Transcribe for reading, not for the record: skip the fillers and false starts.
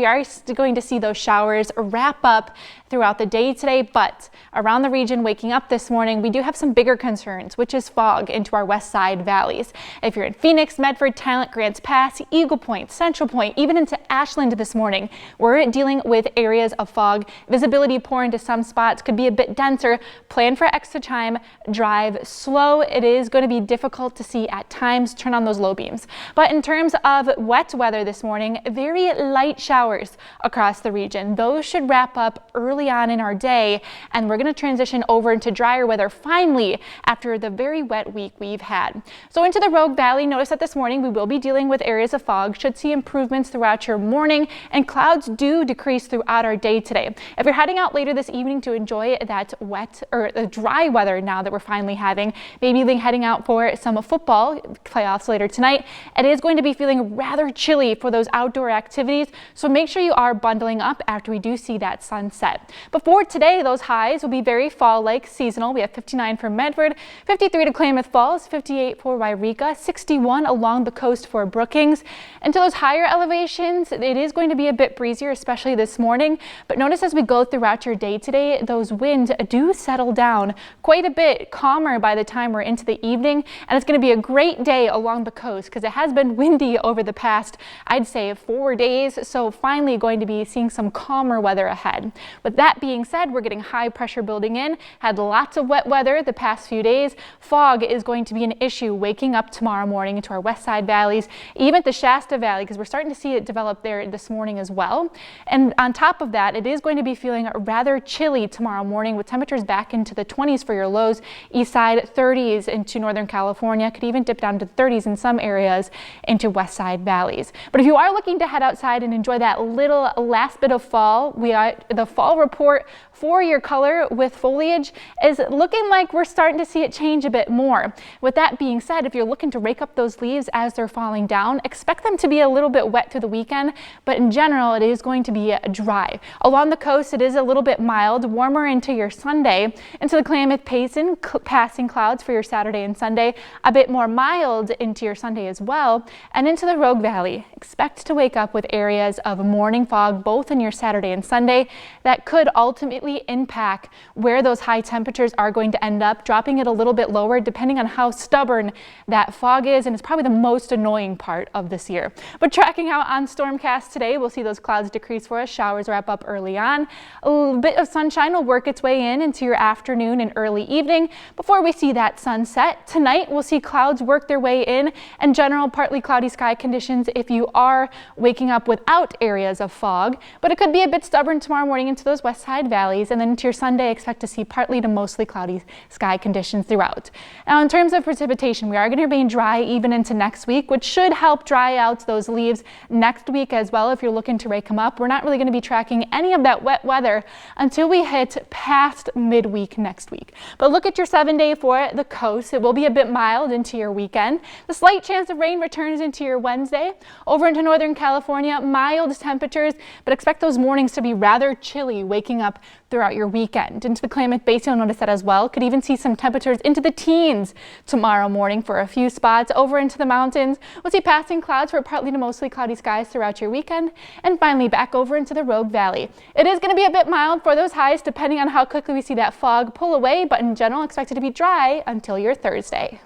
we are going to see those showers wrap up throughout the day today, but around the region waking up this morning, we do have some bigger concerns, which is fog into our west side valleys. If you're in Phoenix, Medford, Talent, Grants Pass, Eagle Point, Central Point, even into Ashland this morning, we're dealing with areas of fog. Visibility poor into some spots, could be a bit denser. Plan for extra time, drive slow. It is going to be difficult to see at times. Turn on those low beams. But in terms of wet weather this morning, very light showers across the region. Those should wrap up early on in our day, and we're going to transition over into drier weather finally after the very wet week we've had. So into the Rogue Valley, notice that this morning we will be dealing with areas of fog. Should see improvements throughout your morning, and clouds do decrease throughout our day today. If you're heading out later this evening to enjoy that wet or the dry weather now that we're finally having, maybe heading out for some football playoffs later tonight, it is going to be feeling rather chilly for those outdoor activities, so make sure you are bundling up after we do see that sunset. Before today, those highs will be very fall-like, seasonal. We have 59 for Medford, 53 to Klamath Falls, 58 for Yreka, 61 along the coast for Brookings. And to those higher elevations, it is going to be a bit breezier, especially this morning. But notice as we go throughout your day today, those winds do settle down quite a bit, calmer by the time we're into the evening. And it's going to be a great day along the coast because it has been windy over the past, I'd say, 4 days. So finally going to be seeing some calmer weather ahead. With that being said, we're getting high pressure building in, had lots of wet weather the past few days. Fog is going to be an issue waking up tomorrow morning into our west side valleys, even the Shasta Valley, because we're starting to see it develop there this morning as well. And on top of that, it is going to be feeling rather chilly tomorrow morning with temperatures back into the 20s for your lows, east side 30s into Northern California, could even dip down to 30s in some areas into west side valleys. But if you are looking to head outside and enjoy that little last bit of fall, the fall report for your color with foliage is looking like we're starting to see it change a bit more. With that being said, if you're looking to rake up those leaves as they're falling down, expect them to be a little bit wet through the weekend, but in general, it is going to be dry. Along the coast, it is a little bit mild, warmer into your Sunday, into the Klamath Basin, passing clouds for your Saturday and Sunday, a bit more mild into your Sunday as well, and into the Rogue Valley. Expect to wake up with areas of morning fog both in your Saturday and Sunday that could ultimately impact where those high temperatures are going to end up, dropping it a little bit lower depending on how stubborn that fog is, and it's probably the most annoying part of this year. But tracking out on Stormcast today, we'll see those clouds decrease for us, showers wrap up early on. A little bit of sunshine will work its way in into your afternoon and early evening before we see that sunset. Tonight, we'll see clouds work their way in and general partly cloudy sky conditions if you are waking up without areas of fog, but it could be a bit stubborn tomorrow morning into those west side valleys, and then into your Sunday, expect to see partly to mostly cloudy sky conditions throughout. Now, in terms of precipitation, we are going to remain dry even into next week, which should help dry out those leaves next week as well if you're looking to rake them up. We're not really going to be tracking any of that wet weather until we hit past midweek next week. But look at your 7-day for the coast. It will be a bit mild into your weekend. The slight chance of rain returns into your Wednesday. Over into Northern California, mild temperatures, but expect those mornings to be rather chilly waking up throughout your weekend. Into the Klamath Basin, you'll notice that as well. Could even see some temperatures into the teens tomorrow morning for a few spots. Over into the mountains, we'll see passing clouds for partly to mostly cloudy skies throughout your weekend. And finally, back over into the Rogue Valley. It is going to be a bit mild for those highs depending on how quickly we see that fog pull away, but in general, expect it to be dry until your Thursday.